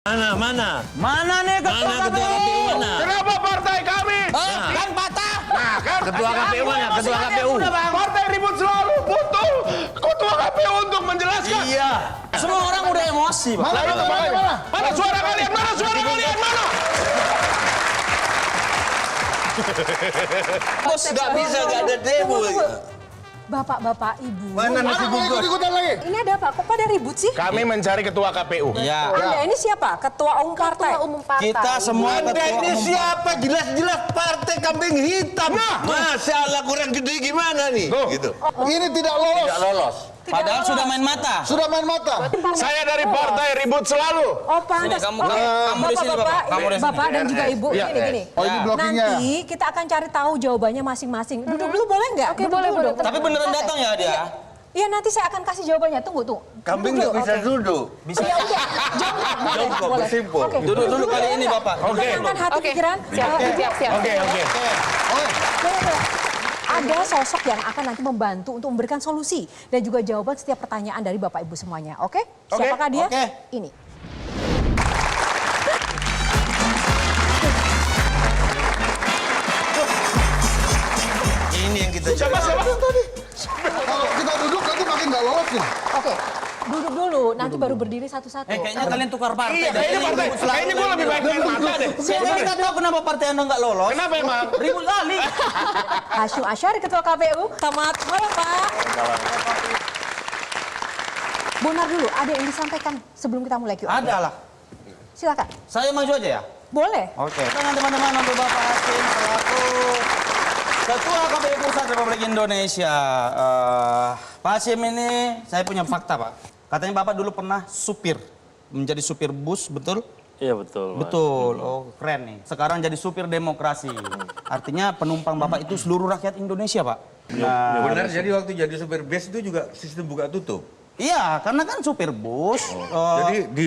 Mana nih ketua KPU? Mana? Kenapa partai kami? Kan patah. Nah kan Ketua KPU mana? Ketua KPU. partai ribut selalu butuh ketua KPU untuk menjelaskan. Iya. Semua orang udah emosi, Pak. Mana suara kalian? Mana suara kalian? Mana? Bos nggak bisa, nggak ada demo. Bapak-bapak, ibu. Mana nasi bungkus? Ikutan lagi. Ini ada apa? Kok pada ribut sih? Kami mencari ketua KPU. Iya. Anda ini siapa? Ketua umum partai. Ketua umum partai. Kita semua Anda ketua ini umum siapa? Jelas-jelas partai kambing hitam. Masya Allah kurang gede gimana nih? Gitu. Ini tidak lolos. Tidak lolos. Padahal sudah main mata. Sudah main mata. Saya dari partai ribut selalu. Oh, pantas. Sini, kamu di sini, Bapak. Kamu di sini. Bapak dan juga Ibu. Gini. Oh ini blockingnya. Nanti kita akan cari tahu jawabannya masing-masing. Duduk dulu boleh nggak? Oke, Duduk boleh, dulu boleh. dong. Tapi beneran datang ya dia? Iya, nanti saya akan kasih jawabannya. Tunggu. Kambing Duduk nggak dulu, bisa oke. duduk. Bisa. Ya udah, jongkok boleh. Jongkok, boleh. bersimpul. Oke. Duduk dulu kali ini, Bapak. Tenangkan hati Oke. pikiran. Siap. Oke. Boleh. Ada sosok yang akan nanti membantu untuk memberikan solusi dan juga jawaban setiap pertanyaan dari Bapak Ibu semuanya. Oke? Siapakah dia? Oke. Ini. Ini yang kita Siapa? Kalau kita duduk nanti makin nggak lolos nih. Oke. Duduk dulu, nanti baru berdiri satu-satu. Kayaknya kalian tukar partai. Iya, kayaknya partai. Kayaknya gue lebih baik main mata deh. Saya nggak tahu kenapa partai Anda nggak lolos. Kenapa emang? Ribut kali. Hasyim Asyari, Ketua KPU. Selamat malam, Pak. Bonar dulu, ada yang disampaikan sebelum kita mulai Q&A? Ada lah. Silakan. Saya maju aja ya? Boleh. Oke. Dengan teman-teman untuk Bapak Hasyim selaku Ketua KPU Pusat Republik Indonesia. Pak Hasyim ini saya punya fakta, Pak. Katanya Bapak dulu pernah menjadi supir bus, betul? Iya betul. Mas. Betul. Oh, keren nih. Sekarang jadi supir demokrasi. Artinya penumpang Bapak itu seluruh rakyat Indonesia, Pak. Nah, Benar, jadi waktu jadi supir bus itu juga sistem buka tutup. iya, karena kan supir bus. Jadi di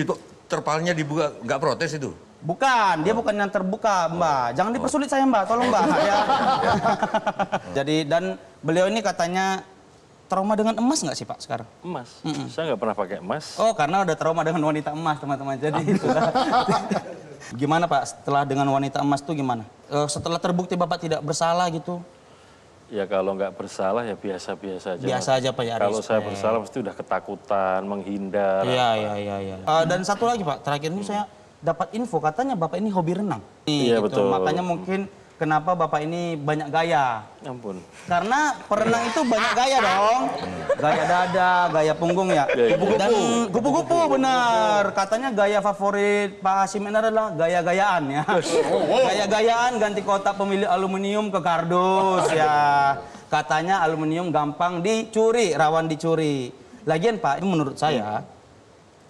terpalnya dibuka, nggak protes itu? Bukan, dia bukan yang terbuka, Mbak. Jangan dipersulit saya, Mbak. Tolong, Mbak. Ya. Jadi, dan beliau ini katanya trauma dengan emas nggak sih, Pak, sekarang? Emas. Saya nggak pernah pakai emas. Oh, karena udah trauma dengan wanita emas, teman-teman. Jadi, itulah. Gimana, Pak, setelah dengan wanita emas tuh gimana? Setelah terbukti Bapak tidak bersalah gitu? Ya kalau nggak bersalah ya biasa-biasa aja. Biasa aja, Pak, ya. Kalau saya respect. bersalah pasti udah ketakutan, menghindar. Iya. Dan satu lagi, Pak, terakhir ini saya dapat info katanya Bapak ini hobi renang. Iya, betul. Makanya mungkin kenapa Bapak ini banyak gaya. Ampun. Karena perenang itu banyak gaya dong. Gaya dada, gaya punggung ya. Dan kupu-kupu benar. Katanya gaya favorit Pak Hasyim ini adalah gaya-gayaan ya. Gaya-gayaan ganti kotak pemilik aluminium ke kardus ya. Katanya aluminium gampang dicuri, rawan dicuri. Lagian Pak, ini menurut saya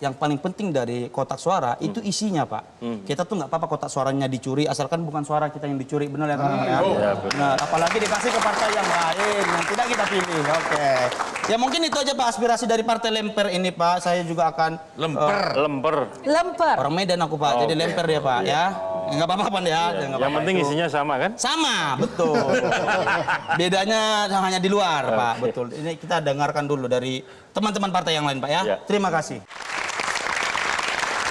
yang paling penting dari kotak suara itu isinya, Pak. Kita tuh nggak apa-apa kotak suaranya dicuri asalkan bukan suara kita yang dicuri, benar ya teman-teman ya? Nah, apalagi dikasih ke partai yang lain yang tidak kita pilih. Oke. Ya mungkin itu aja Pak aspirasi dari Partai Lemper ini, Pak. Saya juga akan Lemper. Lemper. orang Medan aku, Pak. Jadi lemper dia, Pak, ya. Nggak apa-apa, Pak, ya. Nggak Yang apa-apa penting itu. isinya sama kan? Sama, betul. Bedanya hanya di luar, Pak. Betul. Ini kita dengarkan dulu dari teman-teman partai yang lain, Pak, ya. Ya. Terima kasih.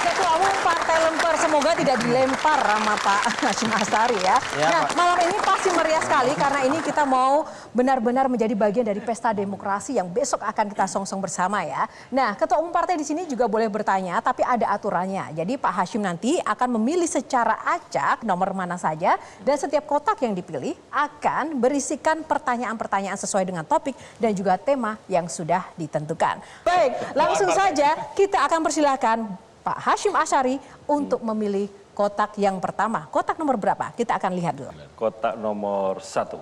Ketua Umum Partai Lemper, semoga tidak dilempar sama Pak Hasyim Asyari ya. Ya, Nah, Pak. malam ini pasti meriah sekali karena ini kita mau benar-benar menjadi bagian dari pesta demokrasi yang besok akan kita songsong bersama ya. Nah, Ketua Umum Partai di sini juga boleh bertanya, tapi ada aturannya. Jadi Pak Hasyim nanti akan memilih secara acak nomor mana saja dan setiap kotak yang dipilih akan berisikan pertanyaan-pertanyaan sesuai dengan topik dan juga tema yang sudah ditentukan. Baik, langsung saja kita akan persilahkan Pak Hasyim Asyari untuk memilih kotak yang pertama. Kotak nomor berapa? Kita akan lihat dulu. Kotak nomor 1.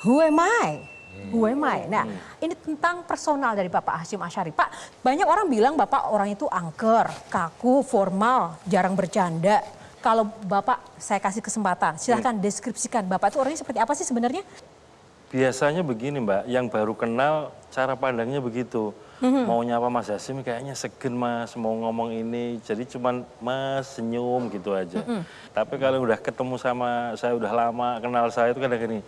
Who am I? Who am I? Nah, ini tentang personal dari Bapak Hasyim Asyari. Pak, banyak orang bilang Bapak orang itu angker, kaku, formal, jarang bercanda. Kalau Bapak saya kasih kesempatan, silahkan deskripsikan Bapak itu orangnya seperti apa sih sebenarnya? Biasanya begini Mbak, yang baru kenal cara pandangnya begitu. Mau nyapa Mas Hasyim kayaknya segen Mas, mau ngomong ini. Jadi cuman Mas senyum gitu aja. Tapi kalau udah ketemu sama saya udah lama kenal saya itu kadang gini.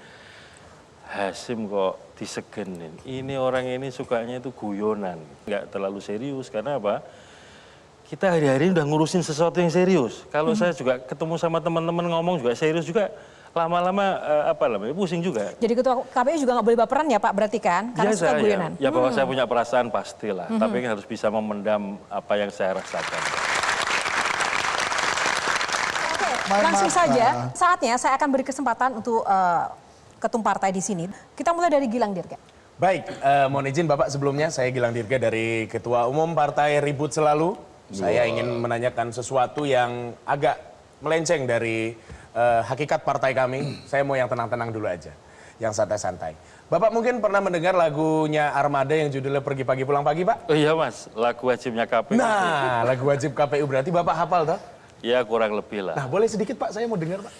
Hasyim kok disegenin. Ini orang ini sukanya itu guyonan. Nggak terlalu serius karena apa? kita hari-hari udah ngurusin sesuatu yang serius. Kalau saya juga ketemu sama teman-teman ngomong juga serius juga, lama-lama pusing juga. Jadi ketua KPU juga nggak boleh baperan ya Pak berarti kan? Karena suka guyonan. Ya bahwa saya punya perasaan pastilah, tapi harus bisa memendam apa yang saya rasakan. Langsung saja, saatnya saya akan beri kesempatan untuk ketum partai di sini. Kita mulai dari Gilang Dirga. Baik, mohon izin Bapak sebelumnya saya Gilang Dirga dari Ketua Umum Partai Ribut Selalu. Saya ingin menanyakan sesuatu yang agak melenceng dari hakikat partai kami. Saya mau yang tenang-tenang dulu aja, yang santai-santai. Bapak mungkin pernah mendengar lagunya Armada yang judulnya Pergi Pagi Pulang Pagi, Pak? Oh iya Mas, lagu wajibnya KPU. Nah, lagu wajib KPU berarti Bapak hafal toh? Ya kurang lebih lah. Nah, boleh sedikit Pak, saya mau dengar Pak.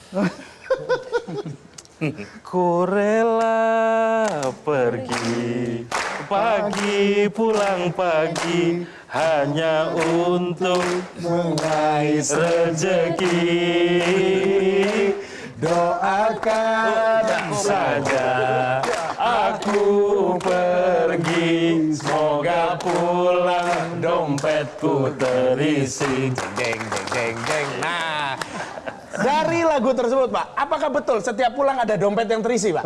Ku rela pergi pagi pulang pagi hanya untuk mengais rezeki. Doakan saja aku pergi, semoga pulang dompetku terisi. Deng, deng, deng, deng. Nah, dari lagu tersebut Pak, apakah betul setiap pulang ada dompet yang terisi Pak?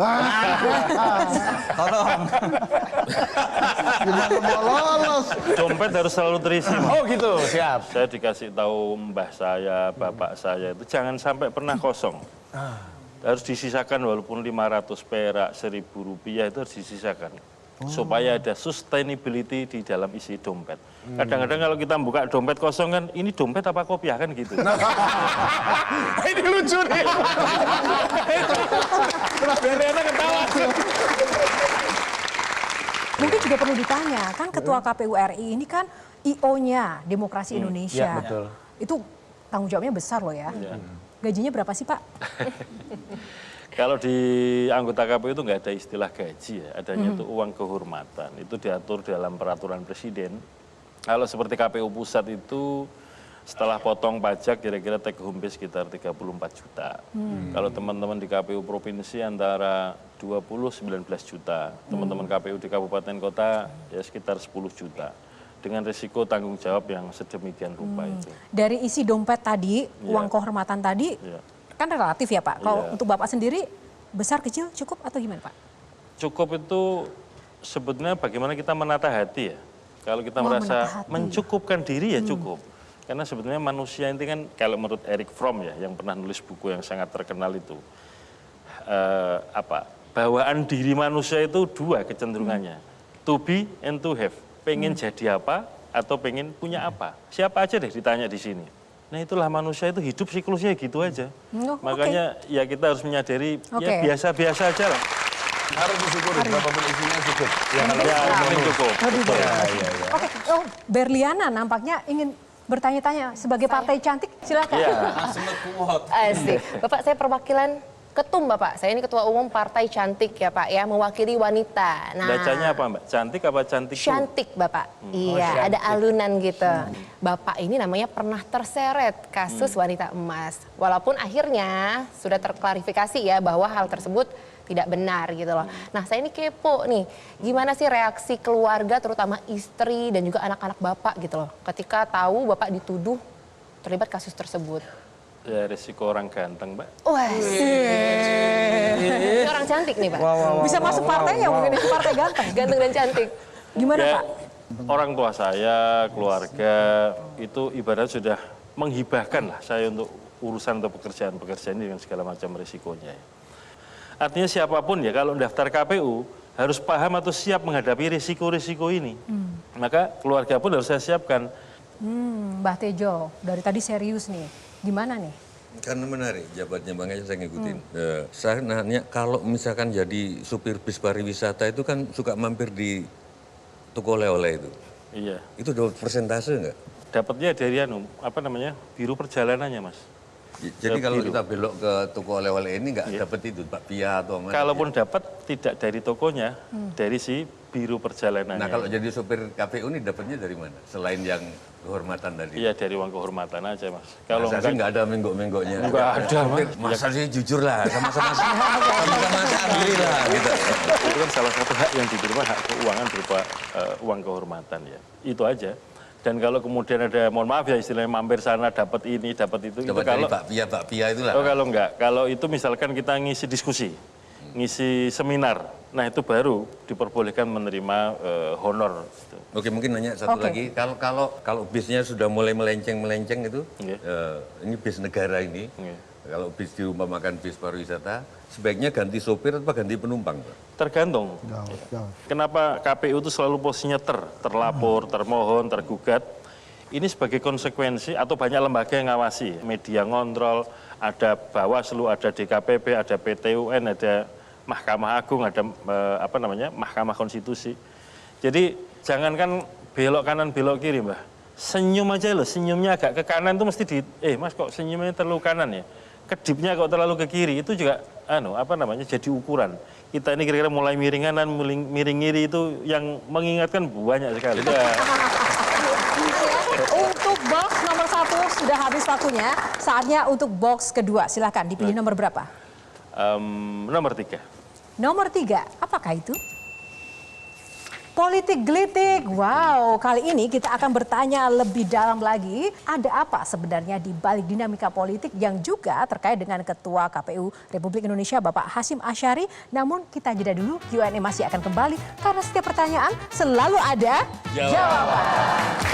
Tolong. Gimana mau lolos? Dompet harus selalu terisi. Mas. Oh gitu, siap. Saya dikasih tahu mbah saya, bapak saya itu jangan sampai pernah kosong. Harus disisakan walaupun 500 perak, 1.000 rupiah itu harus disisakan. Supaya ada sustainability di dalam isi dompet. Kadang-kadang kalau kita buka dompet kosong kan, ini dompet apa kopiah kan gitu. Ini lucu nih. Biar Riana ketawa. Mungkin juga perlu ditanya, kan Ketua KPU RI ini kan IO-nya Demokrasi Indonesia. Ya, betul. Itu tanggung jawabnya besar loh ya. Gajinya berapa sih Pak? Kalau di anggota KPU itu nggak ada istilah gaji ya, adanya itu uang kehormatan. Itu diatur dalam peraturan presiden. Kalau seperti KPU pusat itu setelah potong pajak kira-kira take home pay sekitar 34 juta. Kalau teman-teman di KPU provinsi antara 20-19 juta. Teman-teman KPU di kabupaten kota ya sekitar 10 juta. Dengan risiko tanggung jawab yang sedemikian rupa itu. Dari isi dompet tadi, uang kehormatan tadi, kan relatif ya Pak. Kalau untuk Bapak sendiri, besar, kecil, cukup atau gimana Pak? Cukup itu sebetulnya bagaimana kita menata hati ya. Kalau kita merasa mencukupkan diri ya cukup. Karena sebetulnya manusia itu kan kalau menurut Erich Fromm ya, yang pernah nulis buku yang sangat terkenal itu. Bawaan diri manusia itu dua kecenderungannya. To be and to have. Pengen jadi apa atau pengen punya apa. Siapa aja deh ditanya di sini. Nah itulah manusia itu hidup siklusnya gitu aja. Makanya ya kita harus menyadari ya biasa-biasa aja lah. Harus disyukuri, berapapun isinya cukup. Ya mungkin cukup. Oke, Berliana nampaknya ingin bertanya-tanya sebagai partai cantik, silakan. Asik. Bapak, saya perwakilan ketum Bapak. Saya ini ketua umum partai cantik ya Pak ya, mewakili wanita. Nah, bacanya apa Mbak? Cantik apa cantik? Cantik Bapak. Iya, ada alunan gitu. Bapak ini namanya pernah terseret kasus wanita emas. Walaupun akhirnya sudah terklarifikasi ya bahwa hal tersebut tidak benar gitu loh. Nah saya ini kepo nih, gimana sih reaksi keluarga terutama istri dan juga anak-anak Bapak gitu loh. Ketika tahu Bapak dituduh terlibat kasus tersebut. Ya risiko orang ganteng Mbak. Wah, ini orang cantik nih Pak. Bisa masuk partainya mungkin itu partai ganteng. Ganteng dan cantik. Gimana Ya, Pak? orang tua saya, keluarga itu ibarat sudah menghibahkan lah saya untuk urusan atau pekerjaan-pekerjaan ini dengan segala macam risikonya. Artinya siapapun ya kalau daftar KPU harus paham atau siap menghadapi risiko-risiko ini. Maka keluarga pun harus saya siapkan. Mbah Tejo, dari tadi serius nih. Gimana nih? Karena menarik jawabannya Bang Eja saya ngikutin. Saya nanya kalau misalkan jadi supir bis pariwisata itu kan suka mampir di toko oleh-oleh itu. Iya. Itu dapat persentase nggak? Dapatnya dari biro perjalanannya Mas. Jadi kalau kita belok ke toko oleh-oleh ini nggak dapat itu bakpia atau mana? Kalaupun dapat tidak dari tokonya, dari si biro perjalanannya. Nah kalau jadi supir KPU ini dapatnya dari mana? Selain yang kehormatan tadi? Iya dari uang kehormatan aja Mas. Kalau masa sih nggak ada menggok-menggoknya? Nggak ada Mas. Masa sih jujur lah, sama-sama santri lah gitu. Itu kan salah satu hak yang diterima, hak keuangan berupa uang kehormatan ya. Itu aja. Dan kalau kemudian ada, mohon maaf ya istilahnya mampir sana dapat ini, dapat itu. Dapat itu dari kalau bakpia itulah. Oh kalau enggak, kalau itu misalkan kita ngisi diskusi, ngisi seminar, nah itu baru diperbolehkan menerima honor. Gitu. Oke, mungkin nanya satu lagi. Kalau bisnya sudah mulai melenceng itu, ini bis negara ini. Kalau bis diumpamakan bis pariwisata, sebaiknya ganti sopir atau ganti penumpang, Pak? Tergantung. Kenapa KPU itu selalu posisinya terlapor, termohon, tergugat. Ini sebagai konsekuensi atau banyak lembaga yang ngawasi, media ngontrol, ada Bawaslu, ada DKPP, ada PT UN, ada Mahkamah Agung, ada Mahkamah Konstitusi. Jadi jangankan belok kanan, belok kiri, Mbah. Senyum aja loh, senyumnya agak ke kanan itu mesti Mas kok senyumnya terlalu kanan ya? Kedipnya kok terlalu ke kiri, itu juga jadi ukuran. Kita ini kira-kira mulai miring kanan, miring kiri itu yang mengingatkan banyak sekali. Untuk box nomor 1 sudah habis waktunya. Saatnya untuk box kedua. Silakan dipilih nomor berapa? Nomor 3. Nomor 3, apakah itu? Politik gelitik. Wow, kali ini kita akan bertanya lebih dalam lagi. Ada apa sebenarnya di balik dinamika politik yang juga terkait dengan Ketua KPU Republik Indonesia Bapak Hasyim Asyari. Namun kita jeda dulu, Q&A masih akan kembali karena setiap pertanyaan selalu ada jawaban.